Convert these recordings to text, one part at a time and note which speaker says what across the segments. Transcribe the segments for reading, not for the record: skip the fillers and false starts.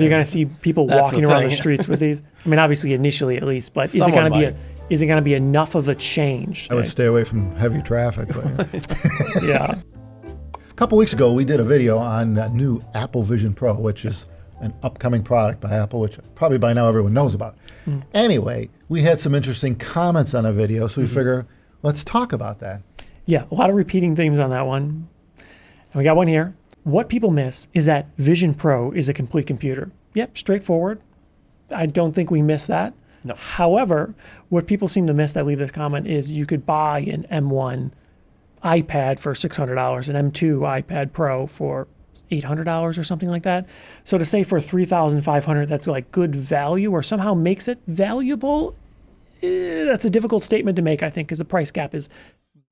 Speaker 1: You're going to see people walking around the streets with these. I mean, obviously initially at least, but is it going to be enough of a change?
Speaker 2: I would stay away from heavy traffic. But
Speaker 1: Yeah.
Speaker 2: A couple weeks ago, we did a video on that new Apple Vision Pro, which is an upcoming product by Apple, which probably by now everyone knows about. Anyway, we had some interesting comments on a video, so we figure let's talk about that.
Speaker 1: Yeah, a lot of repeating themes on that one. And we got one here. What people miss is that Vision Pro is a complete computer. Yep, straightforward. I don't think we miss that.
Speaker 3: No.
Speaker 1: However, what people seem to miss that leave this comment is you could buy an M1 iPad for $600, an M2 iPad Pro for $800 or something like that. So to say for $3,500 that's like good value or somehow makes it valuable, that's a difficult statement to make, I think, because the price gap is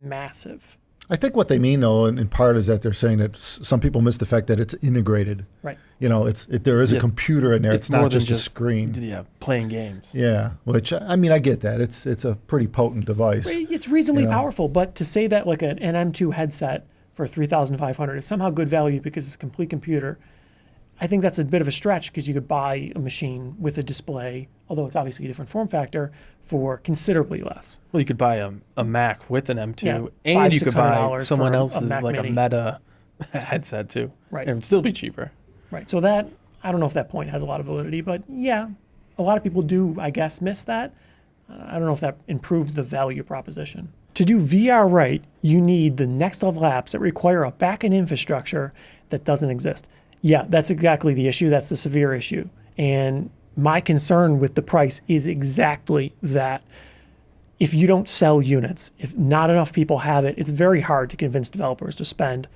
Speaker 1: massive.
Speaker 2: I think what they mean, though, in part, is that they're saying that some people miss the fact that it's integrated.
Speaker 1: Right.
Speaker 2: You know, there is a computer in there. It's not just a screen.
Speaker 3: Yeah, playing games.
Speaker 2: Yeah, which, I mean, I get that. It's a pretty potent device.
Speaker 1: It's reasonably powerful, but to say that like an M2 headset for $3,500 is somehow good value because it's a complete computer, I think that's a bit of a stretch because you could buy a machine with a display, although it's obviously a different form factor, for considerably less.
Speaker 3: Well, you could buy a Mac with an M2,
Speaker 1: Yeah,
Speaker 3: and you could buy
Speaker 1: $500-$600
Speaker 3: someone
Speaker 1: for a
Speaker 3: else's
Speaker 1: Mac
Speaker 3: like
Speaker 1: Mini.
Speaker 3: a Meta headset too.
Speaker 1: Right.
Speaker 3: And it would still be cheaper.
Speaker 1: Right. So that, I don't know if that point has a lot of validity, but yeah, a lot of people do, I guess, miss that. I don't know if that improves the value proposition. To do VR right, you need the next level apps that require a back-end infrastructure that doesn't exist. Yeah, that's exactly the issue. That's the severe issue. And my concern with the price is exactly that. If you don't sell units, if not enough people have it, it's very hard to convince developers to spend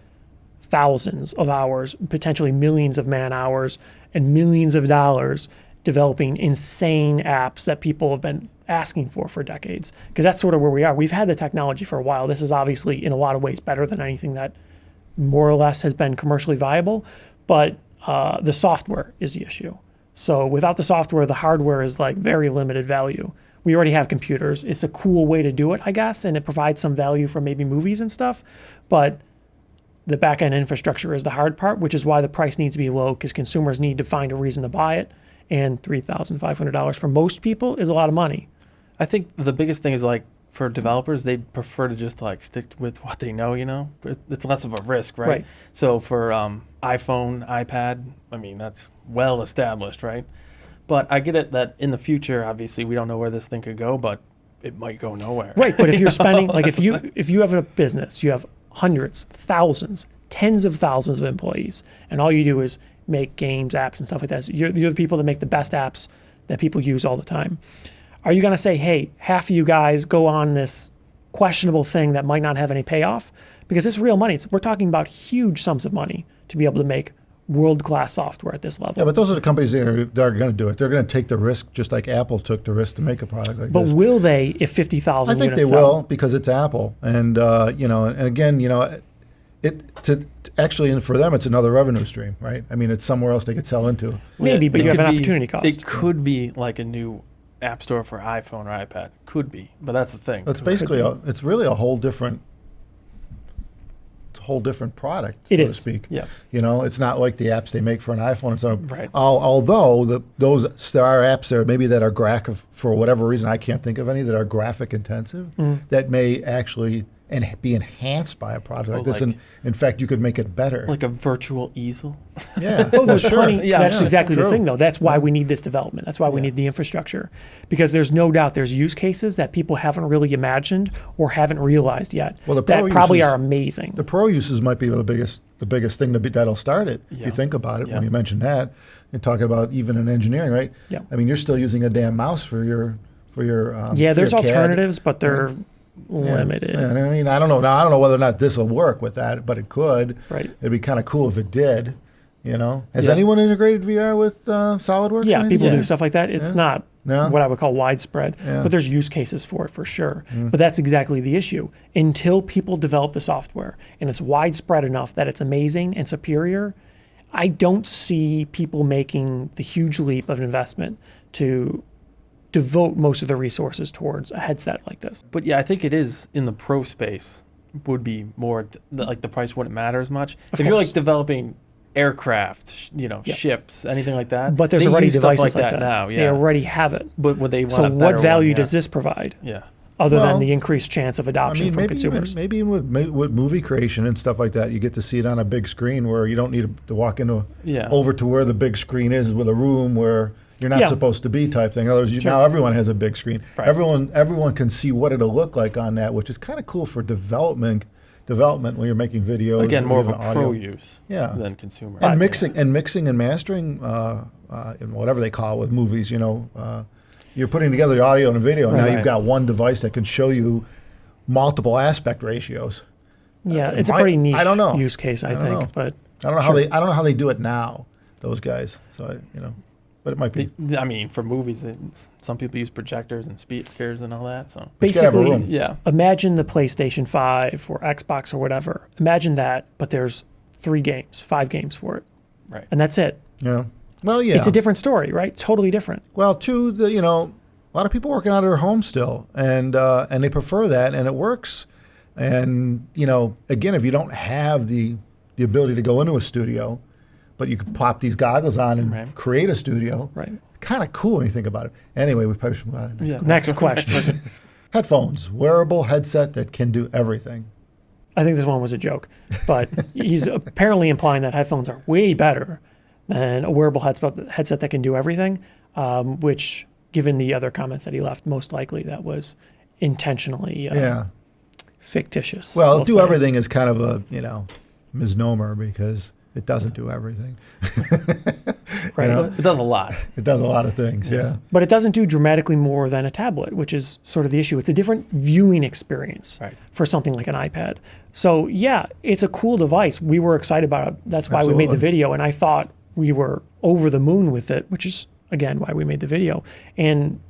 Speaker 1: thousands of hours, potentially millions of man hours, and millions of dollars developing insane apps that people have been asking for decades. Because that's sort of where we are. We've had the technology for a while. This is obviously, in a lot of ways, better than anything that more or less has been commercially viable. But the software is the issue. So without the software, the hardware is like very limited value. We already have computers. It's a cool way to do it, I guess, and it provides some value for maybe movies and stuff. But the back-end infrastructure is the hard part, which is why the price needs to be low, because consumers need to find a reason to buy it. And $3,500 for most people is a lot of money.
Speaker 3: I think the biggest thing is like for developers, they'd prefer to just like stick with what they know, you know? It's less of a risk, right?
Speaker 1: Right.
Speaker 3: So for iPhone, iPad, I mean, that's well established, right? But I get it that in the future, obviously, we don't know where this thing could go, but it might go nowhere.
Speaker 1: Right, but if you're spending, like if you have a business, you have hundreds, thousands, tens of thousands of employees, and all you do is make games, apps, and stuff like that. So you're the people that make the best apps that people use all the time. Are you going to say, hey, half of you guys go on this questionable thing that might not have any payoff? Because it's real money. We're talking about huge sums of money to be able to make world-class software at this level.
Speaker 2: Yeah, but those are the companies that are going to do it. They're going to take the risk just like Apple took the risk to make a product like this.
Speaker 1: But will they if 50,000
Speaker 2: I think
Speaker 1: units
Speaker 2: they
Speaker 1: sell?
Speaker 2: will because it's Apple. And, and again, actually, and for them, it's another revenue stream, right? I mean, it's somewhere else they could sell into.
Speaker 1: Maybe, but you have an opportunity cost.
Speaker 3: It could be like a new app store for iPhone or iPad. Could be, but that's the thing.
Speaker 2: It's basically, it's really a whole different product, so to speak.
Speaker 3: Yeah.
Speaker 2: It's not like the apps they make for an iPhone. It's
Speaker 3: right.
Speaker 2: Although there are apps there maybe that are graphic, for whatever reason, I can't think of any, that are graphic intensive, that may actually be enhanced by a product like this. And in fact, you could make it better.
Speaker 3: Like a virtual easel?
Speaker 2: Yeah.
Speaker 1: There's plenty.
Speaker 3: Yeah,
Speaker 1: that's exactly
Speaker 2: true.
Speaker 1: the thing, though. That's why we need this development. That's why we need the infrastructure. Because there's no doubt there's use cases that people haven't really imagined or haven't realized yet that probably are amazing.
Speaker 2: The pro uses might be the biggest thing that'll start it. If you think about it, when you mention that, you're talking about even in engineering, right?
Speaker 1: Yeah.
Speaker 2: I mean, you're still using a damn mouse for your
Speaker 1: there's alternatives, but they're limited.
Speaker 2: Yeah. I mean, I don't know. Now, I don't know whether or not this will work with that, but it could.
Speaker 1: Right.
Speaker 2: It'd be kind of cool if it did. Has anyone integrated VR with SolidWorks?
Speaker 1: Yeah, people do stuff like that. It's not
Speaker 2: No?
Speaker 1: what I would call widespread, but there's use cases for it for sure. But that's exactly the issue. Until people develop the software and it's widespread enough that it's amazing and superior, I don't see people making the huge leap of investment to devote most of the resources towards a headset like this.
Speaker 3: But yeah, I think it is in the pro space would be more like the price wouldn't matter as much. If you're like developing aircraft,
Speaker 1: Yep.
Speaker 3: ships, anything like that.
Speaker 1: But there's
Speaker 3: They
Speaker 1: already
Speaker 3: use stuff
Speaker 1: devices like that
Speaker 3: now.
Speaker 1: They
Speaker 3: Yeah.
Speaker 1: already have it.
Speaker 3: But would they want
Speaker 1: So
Speaker 3: a
Speaker 1: what
Speaker 3: better
Speaker 1: value
Speaker 3: one?
Speaker 1: does this provide,
Speaker 3: Yeah.
Speaker 1: other
Speaker 2: Well,
Speaker 1: than the increased chance of
Speaker 2: I
Speaker 1: adoption
Speaker 2: mean,
Speaker 1: from
Speaker 2: maybe
Speaker 1: consumers?
Speaker 2: even with movie creation and stuff like that, you get to see it on a big screen where you don't need to walk
Speaker 3: Yeah.
Speaker 2: over to where the big screen is with a room where you're not
Speaker 1: Yeah.
Speaker 2: supposed to be type thing. In other words,
Speaker 1: Sure.
Speaker 2: now everyone has a big screen.
Speaker 3: Right.
Speaker 2: Everyone can see what it'll look like on that, which is kind of cool for development when you're making videos.
Speaker 3: Again,
Speaker 2: or
Speaker 3: more of a
Speaker 2: even audio.
Speaker 3: pro use
Speaker 2: Yeah.
Speaker 3: than consumer.
Speaker 2: And mixing and mastering, and whatever they call it with movies, you're putting together the audio and video, and now
Speaker 1: Right.
Speaker 2: you've got one device that can show you multiple aspect ratios.
Speaker 1: Yeah, it's a
Speaker 2: might-
Speaker 1: pretty niche
Speaker 2: I don't know.
Speaker 1: use case, I
Speaker 2: I don't
Speaker 1: think.
Speaker 2: know.
Speaker 1: But
Speaker 2: I don't know
Speaker 1: Sure.
Speaker 2: I don't know how they do it now, those guys. So but it might be.
Speaker 3: I mean, for movies, some people use projectors and speakers and all that. So
Speaker 2: But you gotta have a
Speaker 1: basically,
Speaker 2: room.
Speaker 3: yeah,
Speaker 1: imagine the PlayStation 5 or Xbox or whatever. Imagine that, but there's 5 games for it.
Speaker 3: right.
Speaker 1: And that's it.
Speaker 2: Yeah. Well, yeah.
Speaker 1: It's a different story, right? Totally different.
Speaker 2: Well, too, a lot of people working out of their home still, and they prefer that, and it works. And again, if you don't have the ability to go into a studio, but you could pop these goggles on and
Speaker 3: Right.
Speaker 2: create a studio.
Speaker 1: Right.
Speaker 2: Kind of cool when you think about it. Anyway, we probably should move on.
Speaker 3: Yeah.
Speaker 1: Next question.
Speaker 2: Headphones, wearable headset that can do everything.
Speaker 1: I think this one was a joke, but he's apparently implying that headphones are way better than a wearable headset that can do everything, which, given the other comments that he left, most likely that was intentionally
Speaker 2: Yeah.
Speaker 1: fictitious.
Speaker 2: Well,
Speaker 1: we'll
Speaker 2: do
Speaker 1: say.
Speaker 2: everything is kind of a misnomer because it doesn't do everything.
Speaker 1: Right.
Speaker 2: you know?
Speaker 3: It does a lot.
Speaker 2: It does a lot of things. Yeah.
Speaker 1: But it doesn't do dramatically more than a tablet, which is sort of the issue. It's a different viewing experience
Speaker 3: Right.
Speaker 1: for something like an iPad. So yeah, it's a cool device. We were excited about it. That's why we made the
Speaker 2: Absolutely.
Speaker 1: video, and I thought we were over the moon with it, which is again why we made the video. And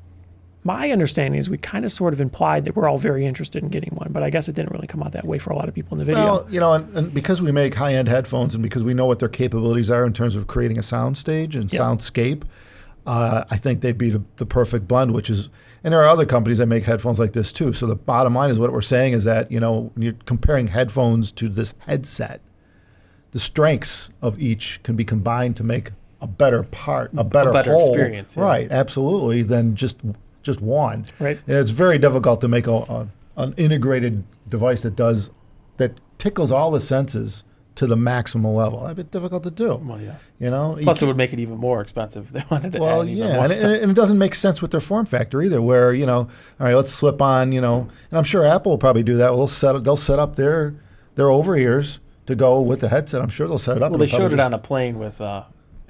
Speaker 1: my understanding is we kind of sort of implied that we're all very interested in getting one, but I guess it didn't really come out that way for a lot of people in the video.
Speaker 2: Well, and because we make high-end headphones and because we know what their capabilities are in terms of creating a sound stage and
Speaker 1: Yep.
Speaker 2: soundscape, I think they'd be the perfect blend, and there are other companies that make headphones like this too. So the bottom line is what we're saying is that, when you're comparing headphones to this headset, the strengths of each can be combined to make a better
Speaker 3: better
Speaker 2: whole.
Speaker 3: experience, yeah.
Speaker 2: Right, absolutely, than just one.
Speaker 1: Right.
Speaker 2: And it's very difficult to make an integrated device that tickles all the senses to the maximum level. That'd be difficult to do.
Speaker 3: Well, yeah.
Speaker 2: You
Speaker 3: Plus, it
Speaker 2: can't-
Speaker 3: would make it even more expensive if they wanted to
Speaker 2: well,
Speaker 3: add even
Speaker 2: yeah,
Speaker 3: more
Speaker 2: and
Speaker 3: stuff.
Speaker 2: it doesn't make sense with their form factor either. Where all right, let's slip on, and I'm sure Apple will probably do that. They'll set up their over ears to go with the headset. I'm sure they'll set it up.
Speaker 3: Well,
Speaker 2: and
Speaker 3: they
Speaker 2: they'll
Speaker 3: showed it
Speaker 2: probably
Speaker 3: on a plane with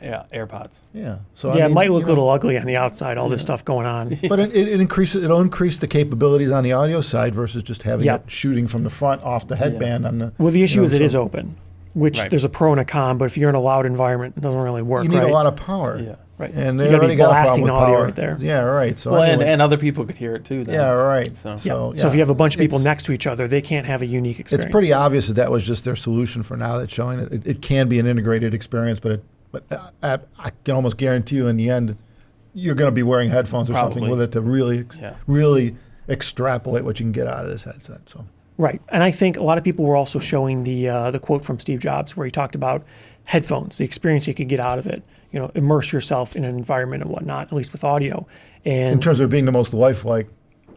Speaker 3: AirPods.
Speaker 2: yeah. So
Speaker 1: Yeah, it might look a little ugly on the outside, all this stuff going on.
Speaker 2: but it'll increase the capabilities on the audio side versus just having
Speaker 1: Yeah.
Speaker 2: it shooting from the front off the headband on the.
Speaker 1: Well, the issue is it
Speaker 2: so
Speaker 1: is open, which
Speaker 3: Right.
Speaker 1: there's a pro and a con, but if you're in a loud environment, it doesn't really work,
Speaker 2: You need
Speaker 1: right?
Speaker 2: a lot of power.
Speaker 3: Yeah.
Speaker 1: Right.
Speaker 2: And
Speaker 1: You
Speaker 2: they
Speaker 1: gotta be
Speaker 2: already got a
Speaker 1: blasting
Speaker 2: problem with
Speaker 1: audio
Speaker 2: power
Speaker 1: right there.
Speaker 2: Yeah, right. So
Speaker 3: Well,
Speaker 2: anyway.
Speaker 3: and other people could hear it too. Then.
Speaker 2: Yeah, right.
Speaker 3: So,
Speaker 1: Yeah.
Speaker 2: So,
Speaker 1: So if you have a bunch of people
Speaker 2: It's-
Speaker 1: next to each other, they can't have a unique experience.
Speaker 2: It's pretty obvious that was just their solution for now. That's showing it can be an integrated experience, but I can almost guarantee you in the end, you're going to be wearing headphones or something
Speaker 3: Probably.
Speaker 2: with it to really,
Speaker 3: Yeah.
Speaker 2: really extrapolate what you can get out of this headset. So
Speaker 1: Right. And I think a lot of people were also showing the quote from Steve Jobs where he talked about headphones, the experience you could get out of it, immerse yourself in an environment and whatnot, at least with audio.
Speaker 2: in
Speaker 1: And
Speaker 2: terms of being the most lifelike,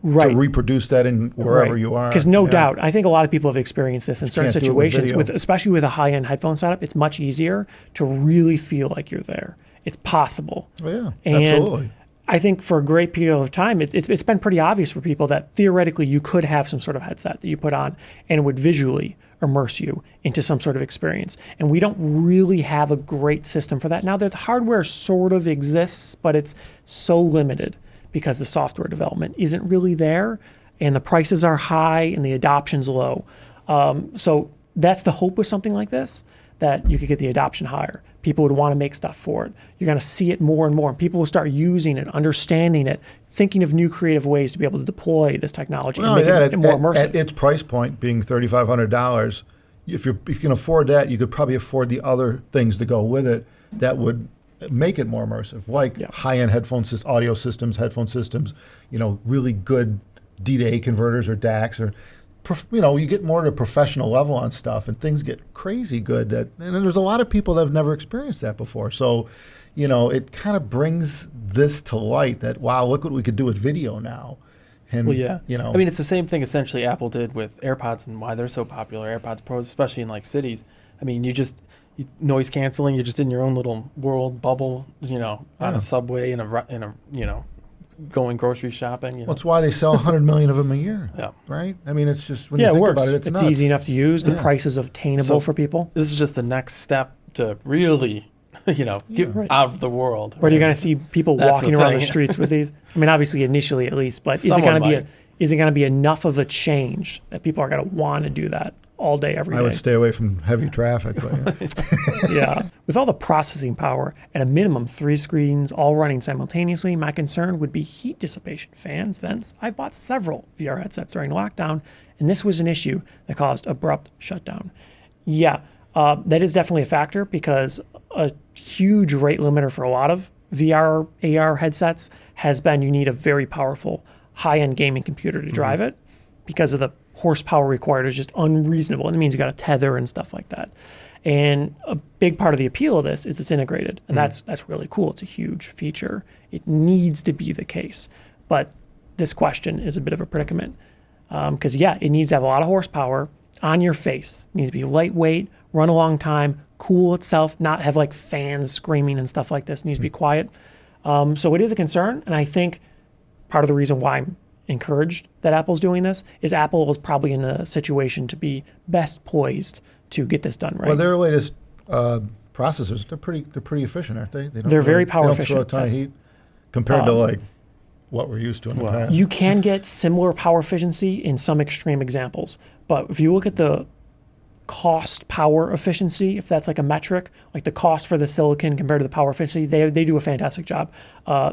Speaker 1: right.
Speaker 2: to reproduce that in wherever you are.
Speaker 1: Because no
Speaker 2: Yeah.
Speaker 1: doubt, I think a lot of people have experienced this in certain
Speaker 2: can't do it with
Speaker 1: situations,
Speaker 2: video.
Speaker 1: especially with a high-end headphone setup. It's much easier to really feel like you're there. It's possible.
Speaker 2: Oh, yeah,
Speaker 1: And
Speaker 2: absolutely.
Speaker 1: I think for a great period of time, it's been pretty obvious for people that theoretically you could have some sort of headset that you put on and it would visually immerse you into some sort of experience. And we don't really have a great system for that. Now, the hardware sort of exists, but it's so limited because the software development isn't really there and the prices are high and the adoption's low. So that's the hope with something like this, that you could get the adoption higher. People would want to make stuff for it. You're going to see it more and more. And people will start using it, understanding it, thinking of new creative ways to be able to deploy this technology
Speaker 2: Not
Speaker 1: and
Speaker 2: only
Speaker 1: make
Speaker 2: that,
Speaker 1: it more immersive.
Speaker 2: at its price point being $3,500, if you can afford that, you could probably afford the other things to go with it that would make it more immersive, like
Speaker 1: Yeah.
Speaker 2: high-end audio systems, headphone systems, really good D to A converters or DACs, or you get more to a professional level on stuff, and things get crazy good. And there's a lot of people that have never experienced that before. So, it kind of brings this to light that, wow, look what we could do with video now. And,
Speaker 3: Well, yeah. I mean, it's the same thing essentially Apple did with AirPods and why they're so popular, AirPods Pros, especially in like cities. I mean, noise canceling, you're just in your own little world bubble, on a subway, in a going grocery shopping.
Speaker 2: Well, that's why they sell 100 million of them a year.
Speaker 3: Yeah.
Speaker 2: Right? I mean, it's just, when you
Speaker 1: it
Speaker 2: think
Speaker 1: works.
Speaker 2: about it, it's nuts.
Speaker 1: Easy enough to use. The
Speaker 2: Yeah.
Speaker 1: price is obtainable for people.
Speaker 3: This is just the next step to really, get
Speaker 1: right.
Speaker 3: out of the world.
Speaker 1: Where are you going to see people
Speaker 3: That's
Speaker 1: walking
Speaker 3: the
Speaker 1: around the
Speaker 3: thing.
Speaker 1: streets with these? I mean, obviously, initially at least, but is it
Speaker 3: Someone
Speaker 1: going to
Speaker 3: might.
Speaker 1: is it going to be enough of a change that people are going to want to do that all day, every day?
Speaker 2: I would stay away from heavy traffic. But,
Speaker 1: Yeah. With all the processing power, at a minimum 3 screens all running simultaneously, my concern would be heat dissipation. Fans, vents. I bought several VR headsets during lockdown, and this was an issue that caused abrupt shutdown. Yeah, that is definitely a factor because a huge rate limiter for a lot of VR, AR headsets has been you need a very powerful high-end gaming computer to drive it because of the horsepower required is just unreasonable. And it means you got to tether and stuff like that. And a big part of the appeal of this is it's integrated, and that's really cool. It's a huge feature. It needs to be the case, but this question is a bit of a predicament because it needs to have a lot of horsepower on your face. It needs to be lightweight, run a long time, cool itself, not have like fans screaming and stuff like this. It needs to be quiet. So it is a concern, and I think part of the reason why I'm encouraged that Apple's doing this is Apple is probably in a situation to be best poised to get this done right.
Speaker 2: well, their latest processors, they're pretty efficient, aren't they?
Speaker 1: They're very power
Speaker 2: they don't throw a
Speaker 1: efficient,
Speaker 2: ton
Speaker 1: yes.
Speaker 2: of heat compared to like what we're used to in the past.
Speaker 1: You can get similar power efficiency in some extreme examples, but if you look at the cost power efficiency, if that's like a metric, like the cost for the silicon compared to the power efficiency, they do a fantastic job.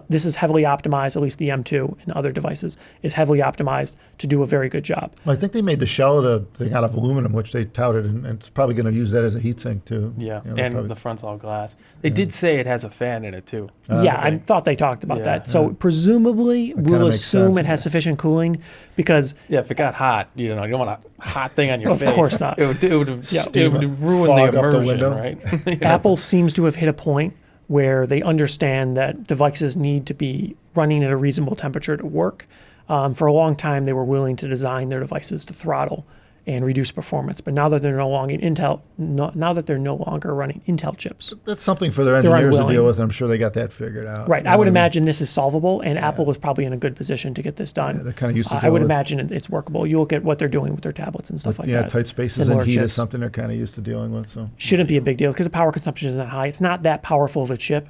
Speaker 1: This is heavily optimized, at least the M2 and other devices is heavily optimized to do a very good job.
Speaker 2: Well, I think they made the shell of the thing out of aluminum, which they touted, and it's probably going to use that as a heat sink too.
Speaker 3: Yeah,
Speaker 2: they're
Speaker 3: and
Speaker 2: probably-
Speaker 3: the front's all glass. They did say it has a fan in it too.
Speaker 1: I thought they talked about
Speaker 3: Yeah.
Speaker 1: that. So presumably
Speaker 2: kinda
Speaker 1: we'll
Speaker 2: makes
Speaker 1: assume
Speaker 2: sense,
Speaker 1: it has sufficient cooling because
Speaker 3: Yeah, if it got hot, you don't want a hot thing on your
Speaker 1: Of
Speaker 3: face.
Speaker 1: course not.
Speaker 3: It would ruin
Speaker 2: Fog
Speaker 3: the
Speaker 2: up the
Speaker 3: immersion,
Speaker 2: window.
Speaker 3: right?
Speaker 1: Apple seems to have hit a point where they understand that devices need to be running at a reasonable temperature to work. For a long time, they were willing to design their devices to throttle and reduce performance. But now that they're no longer running Intel chips,
Speaker 2: That's something for their
Speaker 1: They're
Speaker 2: engineers to
Speaker 1: unwilling.
Speaker 2: deal with, and I'm sure they got that figured out.
Speaker 1: right?
Speaker 2: You know
Speaker 1: I would
Speaker 2: what mean?
Speaker 1: imagine this is solvable, and Apple is probably in a good position to get this done.
Speaker 2: Yeah, they're kind of used to
Speaker 1: I
Speaker 2: dealing
Speaker 1: would
Speaker 2: with
Speaker 1: imagine it's workable. You look at what they're doing with their tablets and stuff like that.
Speaker 2: tight spaces
Speaker 1: Similar
Speaker 2: and heat is
Speaker 1: chips.
Speaker 2: something they're kind of used to dealing with. So
Speaker 1: Shouldn't be a big deal because the power consumption isn't that high. It's not that powerful of a chip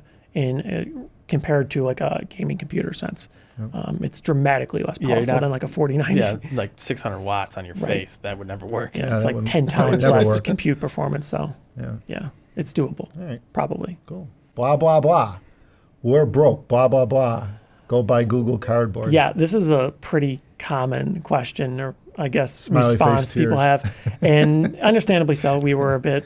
Speaker 1: compared to like a gaming computer sense. It's dramatically less
Speaker 3: Yeah, you're
Speaker 1: powerful
Speaker 3: not-
Speaker 1: than like a 4090.
Speaker 3: Yeah, like 600 watts on your
Speaker 1: Right.
Speaker 3: face. That would never work.
Speaker 1: Yeah,
Speaker 2: Yeah,
Speaker 1: it's
Speaker 2: that
Speaker 1: like
Speaker 2: wouldn't-
Speaker 1: 10
Speaker 2: that would
Speaker 1: times
Speaker 2: never
Speaker 1: less
Speaker 2: work.
Speaker 1: compute performance. So
Speaker 2: yeah,
Speaker 1: it's doable.
Speaker 2: all right,
Speaker 1: Probably.
Speaker 2: cool. Blah blah blah. We're broke. Blah blah blah. Go buy Google Cardboard.
Speaker 1: Yeah, this is a pretty common question, or I guess
Speaker 2: Smiley face
Speaker 1: response people
Speaker 2: tears.
Speaker 1: have, and understandably so. We were a bit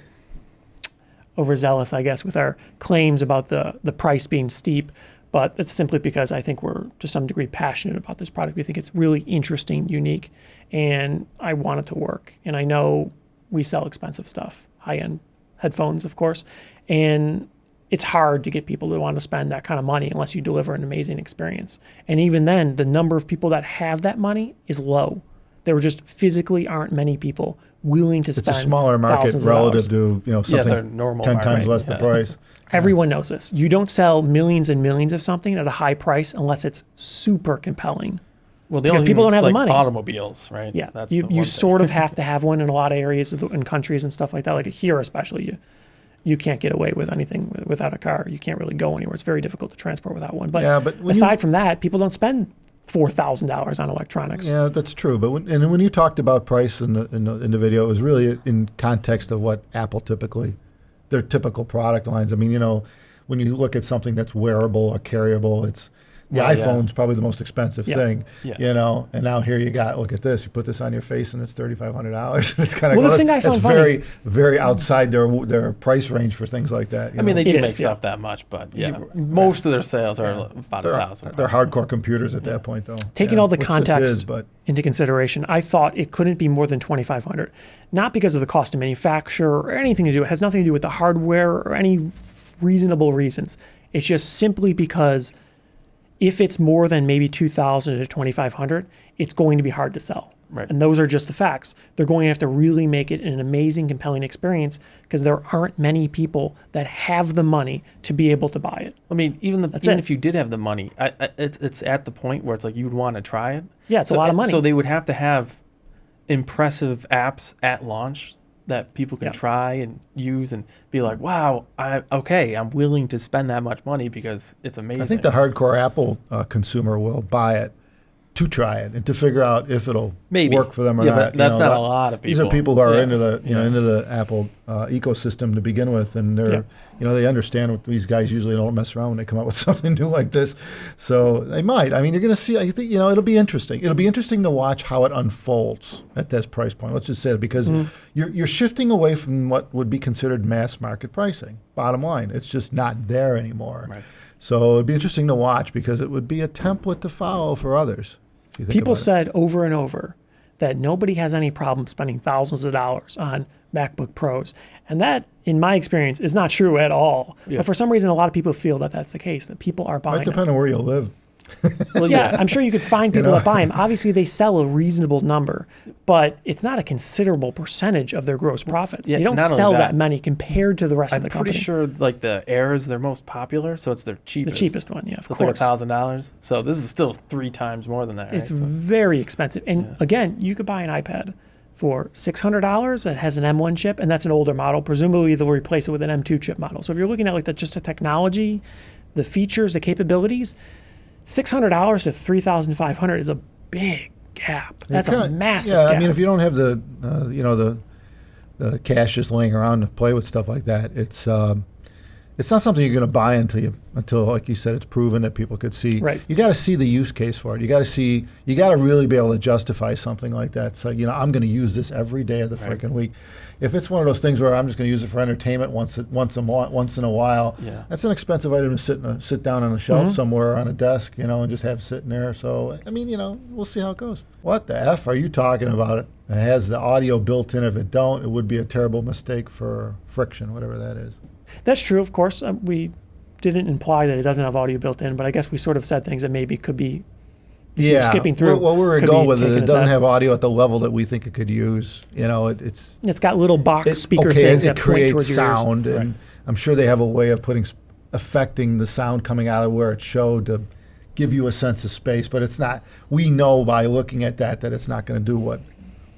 Speaker 1: overzealous, I guess, with our claims about the price being steep, but that's simply because I think we're to some degree passionate about this product. We think it's really interesting, unique, and I want it to work. And I know we sell expensive stuff, high-end headphones, of course, and it's hard to get people to want to spend that kind of money unless you deliver an amazing experience. And even then, the number of people that have that money is low. There just physically aren't many people willing to
Speaker 2: It's
Speaker 1: spend
Speaker 2: a smaller market
Speaker 1: thousands of
Speaker 2: relative
Speaker 1: dollars.
Speaker 2: to
Speaker 3: Yeah,
Speaker 2: something
Speaker 3: they're normal
Speaker 2: 10
Speaker 3: market,
Speaker 2: times less
Speaker 3: yeah.
Speaker 2: the price.
Speaker 1: Everyone knows this. You don't sell millions and millions of something at a high price unless it's super compelling.
Speaker 3: Well, they
Speaker 1: Because
Speaker 3: only
Speaker 1: people don't have the
Speaker 3: like
Speaker 1: money.
Speaker 3: automobiles, right?
Speaker 1: Yeah,
Speaker 3: That's
Speaker 1: you
Speaker 3: the one
Speaker 1: sort
Speaker 3: thing.
Speaker 1: of have to have one in a lot of areas in countries and stuff like that. Like here especially, you can't get away with anything without a car. You can't really go anywhere. It's very difficult to transport without one. But,
Speaker 2: Yeah, but when
Speaker 1: aside from that, people don't spend $4,000 on electronics.
Speaker 2: Yeah, that's true. But when you talked about price in the video, it was really in context of what Apple their typical product lines. I mean, when you look at something that's wearable or carryable, the
Speaker 3: Well, yeah.
Speaker 2: iPhone's probably the most expensive
Speaker 1: Yeah.
Speaker 2: thing,
Speaker 3: Yeah.
Speaker 2: you know. And now here you got, look at this, you put this on your face and it's $3,500. It's kind of
Speaker 1: Well, the thing I
Speaker 2: that's
Speaker 1: found
Speaker 2: very, very outside their price range for things like that. you
Speaker 3: I mean,
Speaker 2: know.
Speaker 3: they do
Speaker 1: It
Speaker 3: make
Speaker 1: is, yeah.
Speaker 3: stuff that much, but yeah, most of their sales are about
Speaker 2: they're,
Speaker 3: 1,000.
Speaker 2: they're hardcore computers at that point, though.
Speaker 1: Taking all the
Speaker 2: which this
Speaker 1: context
Speaker 2: is, but
Speaker 1: into consideration, I thought it couldn't be more than 2,500, not because of the cost to manufacture or anything to do. It has nothing to do with the hardware or any reasonable reasons. It's just simply because if it's more than maybe 2,000 to 2,500, it's going to be hard to sell.
Speaker 3: Right.
Speaker 1: And those are just the facts. They're going to have to really make it an amazing, compelling experience because there aren't many people that have the money to be able to buy it.
Speaker 3: I mean, even
Speaker 1: That's
Speaker 3: even
Speaker 1: it.
Speaker 3: if you did have the money, it's at the point where it's like you'd want to try it.
Speaker 1: Yeah, it's a lot of money.
Speaker 3: So they would have to have impressive apps at launch that people can
Speaker 1: Yeah.
Speaker 3: try and use and be like, wow, I'm willing to spend that much money because it's amazing.
Speaker 2: I think the hardcore Apple consumer will buy it to try it and to figure out if it'll
Speaker 3: Maybe.
Speaker 2: work for them or
Speaker 3: Yeah,
Speaker 2: not.
Speaker 3: but that's not a lot of
Speaker 2: These are
Speaker 3: people.
Speaker 2: people who are
Speaker 3: Yeah.
Speaker 2: into the
Speaker 3: Yeah.
Speaker 2: into the Apple ecosystem to begin with, and they're they understand what these guys usually don't mess around when they come up with something new like this. So they might. I mean, you're going to see. I think it'll be interesting. It'll be interesting to watch how it unfolds at this price point. Let's just say it because you're shifting away from what would be considered mass market pricing. Bottom line, it's just not there anymore.
Speaker 3: Right.
Speaker 2: So it'd be interesting to watch because it would be a template to follow for others. if you think
Speaker 1: People
Speaker 2: about it.
Speaker 1: said over and over that nobody has any problem spending thousands of dollars on MacBook Pros. And that, in my experience, is not true at all.
Speaker 3: Yeah.
Speaker 1: But for some reason, a lot of people feel that that's the case, that people are buying
Speaker 2: Might
Speaker 1: them.
Speaker 2: depend on where you live.
Speaker 3: Well,
Speaker 1: Yeah, I'm sure you could find people
Speaker 2: know?
Speaker 1: that buy them. Obviously, they sell a reasonable number, but it's not a considerable percentage of their gross profits.
Speaker 3: Yeah,
Speaker 1: they don't
Speaker 3: not only
Speaker 1: sell that
Speaker 3: that,
Speaker 1: many compared to the rest
Speaker 3: I'm
Speaker 1: of the
Speaker 3: pretty
Speaker 1: company.
Speaker 3: sure like the Air is their most popular, so it's their
Speaker 1: The
Speaker 3: cheapest.
Speaker 1: cheapest one, yeah, of
Speaker 3: So it's like
Speaker 1: course.
Speaker 3: $1,000. So this is still 3 times more than that.
Speaker 1: It's
Speaker 3: right? So-
Speaker 1: very expensive. And again, you could buy an iPad for $600 that has an M1 chip, and that's an older model. Presumably, they'll replace it with an M2 chip model. So if you're looking at just the technology, the features, the capabilities, $600 to $3,500 is a big gap. That's a massive
Speaker 2: Yeah,
Speaker 1: gap.
Speaker 2: I mean, if you don't have the the cash just laying around to play with stuff like that, it's not something you're going to buy until like you said, it's proven that people could see.
Speaker 1: Right.
Speaker 2: You got to see the use case for it. You got to really be able to justify something like that. So I'm going to use this every day of the
Speaker 3: Right.
Speaker 2: freaking week. If it's one of those things where I'm just going to use it for entertainment once in a while,
Speaker 3: Yeah.
Speaker 2: that's an expensive item to sit down on a shelf somewhere on a desk, and just have sitting there. So I mean, we'll see how it goes. What the F are you talking about? It has the audio built in. If it don't, it would be a terrible mistake for friction, whatever that is.
Speaker 1: That's true, of course. We didn't imply that it doesn't have audio built in, but I guess we sort of said things that maybe could be
Speaker 2: Yeah,
Speaker 1: skipping through.
Speaker 2: What we were
Speaker 1: could
Speaker 2: going
Speaker 1: be
Speaker 2: with
Speaker 1: taken
Speaker 2: it
Speaker 1: as
Speaker 2: doesn't
Speaker 1: that.
Speaker 2: have audio at the level that we think it could use.
Speaker 1: It's got little box speaker
Speaker 2: okay,
Speaker 1: things
Speaker 2: it
Speaker 1: that point
Speaker 2: creates
Speaker 1: towards your ears.
Speaker 2: sound, and I'm sure they have a way of affecting the sound coming out of where it showed to give you a sense of space. But it's not. We know by looking at that it's not going to do what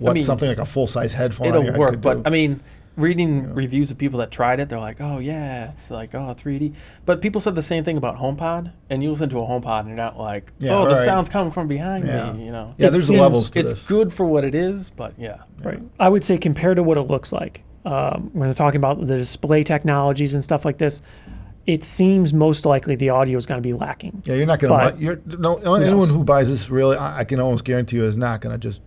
Speaker 3: mean,
Speaker 2: something like a full size headphone. on
Speaker 3: It'll
Speaker 2: your head
Speaker 3: work,
Speaker 2: could
Speaker 3: but
Speaker 2: do.
Speaker 3: I mean, reading reviews of people that tried it, they're like, oh yeah, it's like 3D. But people said the same thing about HomePod, and you listen to a HomePod and you're not like,
Speaker 2: Yeah,
Speaker 3: the
Speaker 2: right.
Speaker 3: sound's coming from behind
Speaker 2: Yeah.
Speaker 3: me,
Speaker 2: Yeah,
Speaker 1: It
Speaker 2: there's
Speaker 1: seems-
Speaker 2: levels to
Speaker 3: It's
Speaker 2: this.
Speaker 3: good for what it is, but yeah.
Speaker 1: Right. I would say compared to what it looks like, when we're talking about the display technologies and stuff like this, it seems most likely the audio is going to be lacking.
Speaker 2: Yeah, you're not going
Speaker 1: But
Speaker 2: to. Anyone
Speaker 1: knows?
Speaker 2: who buys this really, I can almost guarantee you, is not going to just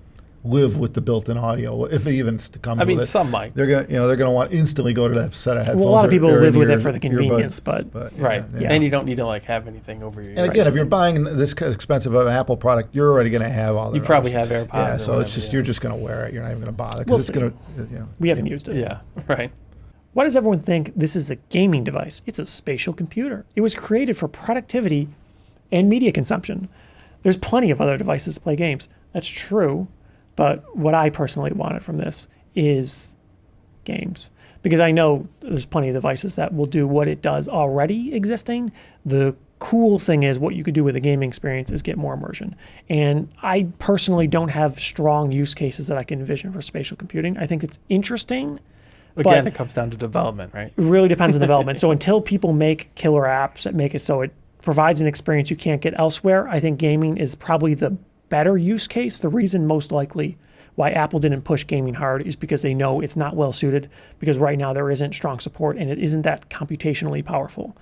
Speaker 2: live with the built-in audio if it even comes.
Speaker 3: I mean,
Speaker 2: with it.
Speaker 3: some might.
Speaker 2: They're gonna want instantly go to that set of headphones.
Speaker 1: Well, a lot of people
Speaker 2: or
Speaker 1: live
Speaker 2: in
Speaker 1: with
Speaker 2: your
Speaker 1: it for the convenience,
Speaker 2: earbuds.
Speaker 1: but
Speaker 3: Right.
Speaker 2: yeah.
Speaker 3: And you don't need to have anything over your
Speaker 2: And again, if you're buying this expensive of an Apple product, you're already going to have all the.
Speaker 3: You probably have AirPods.
Speaker 2: Yeah,
Speaker 3: or
Speaker 2: so it's
Speaker 3: whatever,
Speaker 2: just
Speaker 3: yeah.
Speaker 2: you're just going to wear it. You're not even going to bother
Speaker 1: We'll
Speaker 2: because it's
Speaker 1: see.
Speaker 2: going to.
Speaker 1: we haven't used it.
Speaker 3: Yeah, right.
Speaker 1: Why does everyone think this is a gaming device? It's a spatial computer. It was created for productivity and media consumption. There's plenty of other devices to play games. That's true, but what I personally wanted from this is games. Because I know there's plenty of devices that will do what it does already existing. The cool thing is what you could do with a gaming experience is get more immersion. And I personally don't have strong use cases that I can envision for spatial computing. I think it's interesting.
Speaker 3: Again,
Speaker 1: But-
Speaker 3: it comes down to development, right?
Speaker 1: It really depends on development. So until people make killer apps that make it so it provides an experience you can't get elsewhere, I think gaming is probably the better use case. The reason most likely why Apple didn't push gaming hard is because they know it's not well suited, because right now there isn't strong support and it isn't that computationally powerful.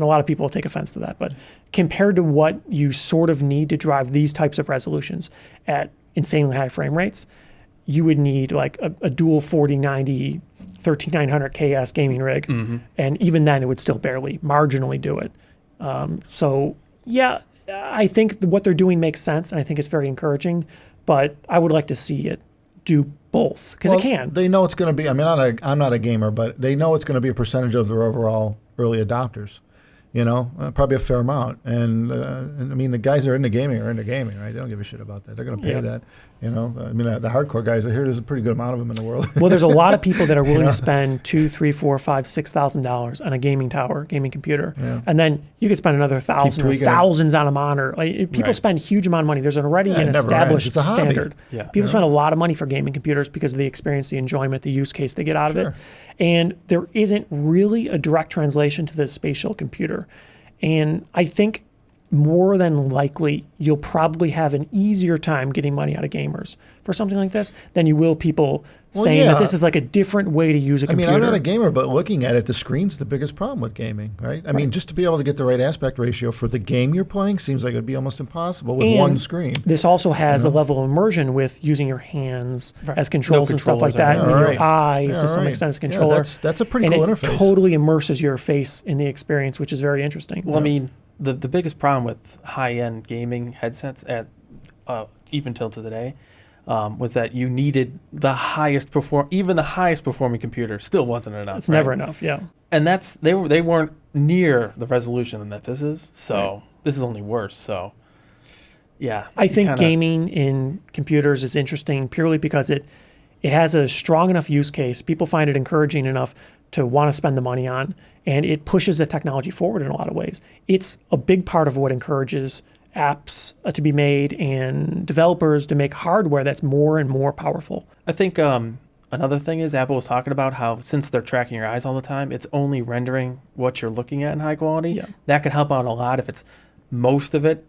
Speaker 1: And a lot of people take offense to that. But compared to what you sort of need to drive these types of resolutions at insanely high frame rates, you would need like a dual 4090 13900 KS gaming rig. And even then, it would still barely marginally do it. So, yeah, I think what they're doing makes sense, and I think it's very encouraging. But I would like to see it do both, because it can.
Speaker 2: They know it's going to be, I mean, I'm not a gamer, but they know it's going to be a percentage of their overall early adopters. Probably a fair amount. And I mean, the guys that are into gaming, right? They don't give a shit about that. They're going to pay that. I mean, the hardcore guys, I hear there's a pretty good amount of them in the world.
Speaker 1: Well, there's a lot of people that are willing to spend $2,000, $3,000, $4,000, $5,000, $6,000 on a gaming tower, gaming computer, and then you could spend another $1,000 or thousands on a monitor. Like, people spend a huge amount of money. There's already an established standard. People spend a lot of money for gaming computers because of the experience, the enjoyment, the use case they get out of it, and there isn't really a direct translation to the spatial computer. And I think more than likely, you'll probably have an easier time getting money out of gamers for something like this than you will people saying that this is like a different way to use a computer.
Speaker 2: I mean, I'm not a gamer, but looking at it, the screen's the biggest problem with gaming, right? I mean, just to be able to get the right aspect ratio for the game you're playing seems like it'd be almost impossible with one screen.
Speaker 1: This also has a level of immersion with using your hands as controls and stuff like that, and your eyes to some extent as a controller.
Speaker 2: That's a pretty cool interface.
Speaker 1: And it totally immerses your face in the experience, which is very interesting.
Speaker 3: Well, I mean, the biggest problem with high-end gaming headsets at even till to today was that you needed the highest performing computer still wasn't enough.
Speaker 1: It's never enough, yeah.
Speaker 3: And they weren't near the resolution that this is. So this is only worse. So yeah,
Speaker 1: I think gaming in computers is interesting purely because it has a strong enough use case. People find it encouraging enough to want to spend the money on, and it pushes the technology forward in a lot of ways. It's a big part of what encourages apps to be made and developers to make hardware that's more and more powerful.
Speaker 3: I think another thing is Apple was talking about how since they're tracking your eyes all the time, it's only rendering what you're looking at in high quality.
Speaker 1: Yeah.
Speaker 3: That could help out a lot if it's most of it.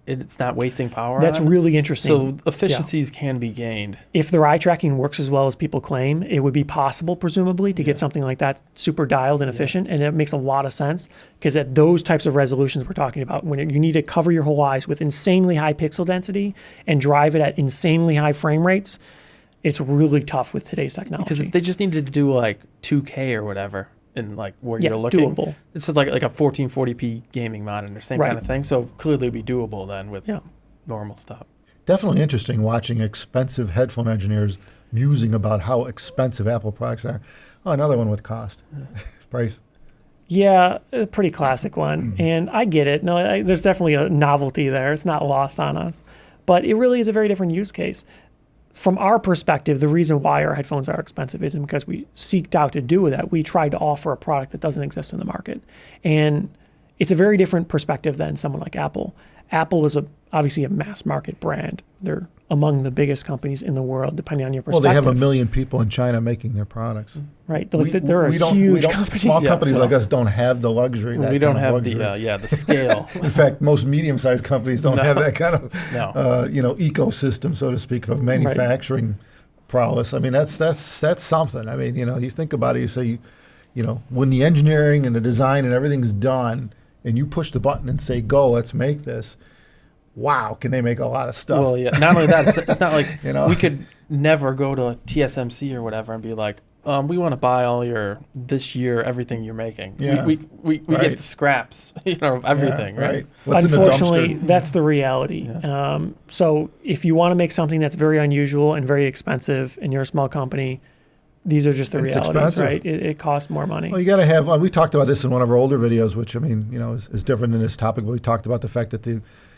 Speaker 3: It's not wasting power.
Speaker 1: That's really interesting.
Speaker 3: So efficiencies can be gained.
Speaker 1: If their eye tracking works as well as people claim, it would be possible, presumably, to get something like that super dialed and efficient. And it makes a lot of sense because at those types of resolutions we're talking about, when you need to cover your whole eyes with insanely high pixel density and drive it at insanely high frame rates, it's really tough with today's technology.
Speaker 3: Because if they just needed to do like 2K or whatever, in like where you're looking,
Speaker 1: doable.
Speaker 3: It's just like a 1440p gaming monitor, same kind of thing. So clearly it'd be doable then with normal stuff.
Speaker 2: Definitely interesting watching expensive headphone engineers musing about how expensive Apple products are. Oh, another one with cost, price.
Speaker 1: Yeah, a pretty classic one. And I get it. No, there's definitely a novelty there. It's not lost on us. But it really is a very different use case. From our perspective, the reason why our headphones are expensive isn't because we seeked out to do that. We tried to offer a product that doesn't exist in the market. And it's a very different perspective than someone like Apple. Apple is obviously a mass market brand. They're among the biggest companies in the world, depending on your perspective.
Speaker 2: Well, they have 1 million people in China making their products.
Speaker 1: Right. They're a huge company.
Speaker 2: Small companies like us don't have the luxury.
Speaker 3: We don't have the scale.
Speaker 2: In fact, most medium-sized companies don't have that kind of ecosystem, so to speak, of manufacturing prowess. I mean, that's something. I mean, you think about it. You say, when the engineering and the design and everything's done, and you push the button and say, "Go, let's make this." Wow, can they make a lot of stuff?
Speaker 3: Well, yeah. Not only that, it's not like we could never go to TSMC or whatever and be like, we want to buy all this year everything you're making.
Speaker 2: Yeah.
Speaker 3: We get the scraps, of everything, right?
Speaker 2: What's
Speaker 1: Unfortunately,
Speaker 2: in the dumpster?
Speaker 1: that's the reality.
Speaker 3: Yeah.
Speaker 1: So if you want to make something that's very unusual and very expensive, and you're a small company, these are just the realities,
Speaker 2: expensive.
Speaker 1: right? It costs more money.
Speaker 2: Well, you got to have. We talked about this in one of our older videos, which I mean, is different than this topic. But we talked about the fact that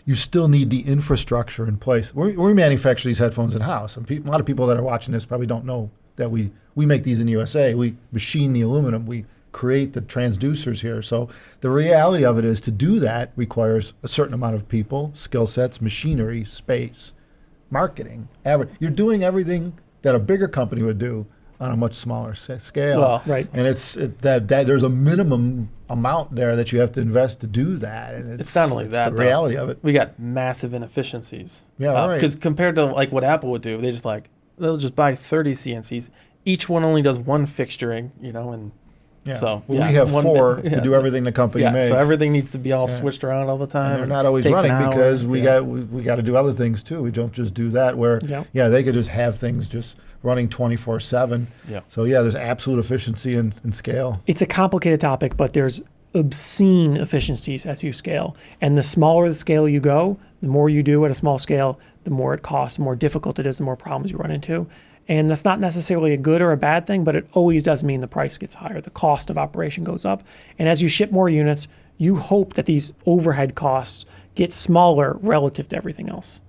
Speaker 2: you still need the infrastructure in place. We manufacture these headphones in house, and a lot of people that are watching this probably don't know that we make these in the USA. We machine the aluminum. We create the transducers here. So the reality of it is to do that requires a certain amount of people, skill sets, machinery, space, marketing. You're doing everything that a bigger company would do on a much smaller scale.
Speaker 1: Well, right.
Speaker 2: And that there's a minimum amount there that you have to invest to do that. And
Speaker 3: it's not only that,
Speaker 2: the reality of it.
Speaker 3: We got massive inefficiencies.
Speaker 2: Yeah, right.
Speaker 3: Because compared to like what Apple would do, they'll just buy 30 CNCs. Each one only does one fixturing, and
Speaker 2: Yeah.
Speaker 3: So
Speaker 2: Well, we have
Speaker 3: one-
Speaker 2: 4 to do everything the company
Speaker 3: Yeah,
Speaker 2: makes.
Speaker 3: so everything needs to be all
Speaker 2: Yeah.
Speaker 3: switched around all the
Speaker 2: And
Speaker 3: time.
Speaker 2: they're not always
Speaker 3: Takes an
Speaker 2: running
Speaker 3: hour.
Speaker 2: because we
Speaker 3: Yeah.
Speaker 2: got to do other things too. We don't just do that. Where
Speaker 1: Yeah.
Speaker 2: they could just have things just running 24/7.
Speaker 3: Yeah.
Speaker 2: So yeah, there's absolute efficiency in scale.
Speaker 1: It's a complicated topic, but there's obscene efficiencies as you scale. And the smaller the scale you go, the more you do at a small scale, the more it costs, the more difficult it is, the more problems you run into. And that's not necessarily a good or a bad thing, but it always does mean the price gets higher. The cost of operation goes up. And as you ship more units, you hope that these overhead costs get smaller relative to everything else.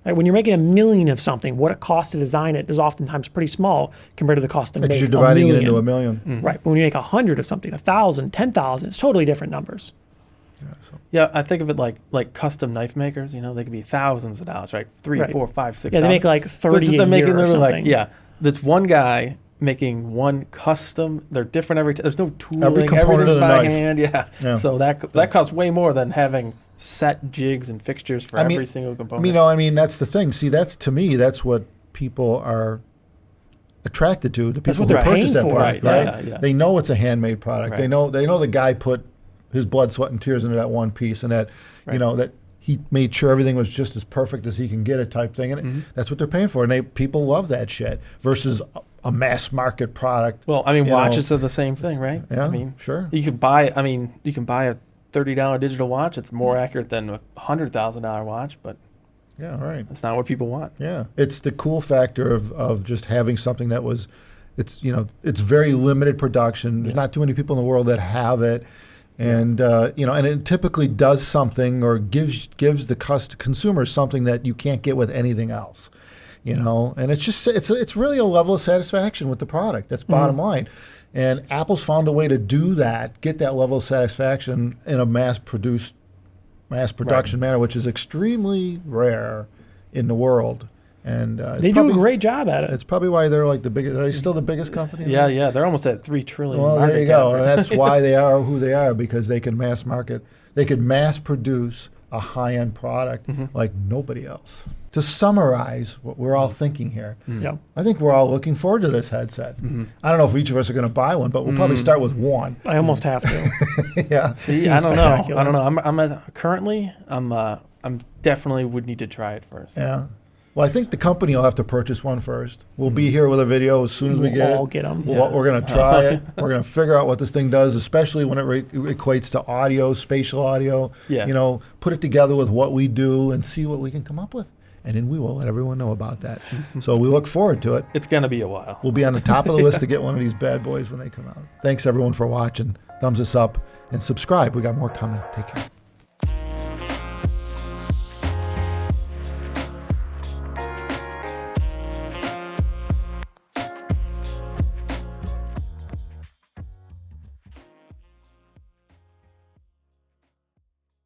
Speaker 1: Right? When you're making 1 million of something, what it costs to design it is oftentimes pretty small compared to the cost to make
Speaker 2: Because you're
Speaker 1: 1
Speaker 2: dividing it
Speaker 1: million.
Speaker 2: into 1 million.
Speaker 1: Right. But when you make 100 of something, 1,000, 10,000, it's totally different numbers.
Speaker 3: Yeah, I think of it like custom knife makers. You know, they could be thousands of dollars, right? 3,
Speaker 1: Right.
Speaker 3: 4, 5, 6.
Speaker 1: Yeah, they make like 30 a
Speaker 3: they're making
Speaker 1: year or
Speaker 3: literally
Speaker 1: something.
Speaker 3: yeah. That's one guy making one custom. They're different every time. There's no tooling.
Speaker 2: Every component
Speaker 3: Everything's
Speaker 2: of the
Speaker 3: by
Speaker 2: knife.
Speaker 3: hand. Yeah.
Speaker 2: Yeah.
Speaker 3: So that costs way more than having set jigs and fixtures for every single component.
Speaker 2: That's the thing. See, to me, that's what people are attracted to. The
Speaker 1: That's
Speaker 2: people
Speaker 1: what
Speaker 2: who
Speaker 1: they're
Speaker 2: purchase
Speaker 1: paying
Speaker 2: that
Speaker 1: for.
Speaker 2: product,
Speaker 3: Right,
Speaker 2: right?
Speaker 3: yeah.
Speaker 2: They know it's a handmade product.
Speaker 3: Right.
Speaker 2: They know the guy put his blood, sweat, and tears into that one piece, and that
Speaker 3: Right.
Speaker 2: that he made sure everything was just as perfect as he can get it, type thing. And that's what they're paying for, and people love that shit versus a mass market product.
Speaker 3: Well, I mean,
Speaker 2: you know.
Speaker 3: watches are the same thing, right?
Speaker 2: Yeah,
Speaker 3: I mean,
Speaker 2: sure.
Speaker 3: you can buy a $30 digital watch. It's more accurate than a $100,000 watch, but
Speaker 2: Yeah, right.
Speaker 3: that's not what people want.
Speaker 2: Yeah, it's the cool factor of just having something that was, it's very limited production. There's not too many people in the world that have it, and and it typically does something or gives the consumer something that you can't get with anything else. And it's just it's really a level of satisfaction with the product. That's bottom line. And Apple's found a way to do that, get that level of satisfaction in a mass production manner, which is extremely rare in the world. And
Speaker 1: They do a great job at it.
Speaker 2: It's probably why they're like the biggest. Are they still the biggest company? in the world?
Speaker 3: Yeah, they're almost at $3 trillion.
Speaker 2: Well, there you
Speaker 3: market cap,
Speaker 2: go.
Speaker 3: right?
Speaker 2: And that's why they are who they are, because they can mass market. They could mass produce a high-end product like nobody else. To summarize what we're all thinking here,
Speaker 1: Yeah.
Speaker 2: I think we're all looking forward to this headset. I don't know if each of us are going to buy one, but we'll probably start with one.
Speaker 1: I almost have to.
Speaker 2: Yeah.
Speaker 3: See,
Speaker 1: seems
Speaker 3: I don't know.
Speaker 1: spectacular.
Speaker 3: I don't know. I'm definitely would need to try it first.
Speaker 2: Yeah. Well, I think the company will have to purchase one first. We'll be here with a video as soon as we
Speaker 1: We'll
Speaker 2: get
Speaker 1: all
Speaker 2: it.
Speaker 1: get them.
Speaker 2: We're going to try it. We're going to figure out what this thing does, especially when it equates to audio, spatial audio.
Speaker 3: Yeah.
Speaker 2: Put it together with what we do and see what we can come up with. And then we will let everyone know about that. So we look forward to it.
Speaker 3: It's gonna be a while.
Speaker 2: We'll be on the top of the list to get one of these bad boys when they come out. Thanks, everyone, for watching. Thumbs us up and subscribe. We got more coming. Take care.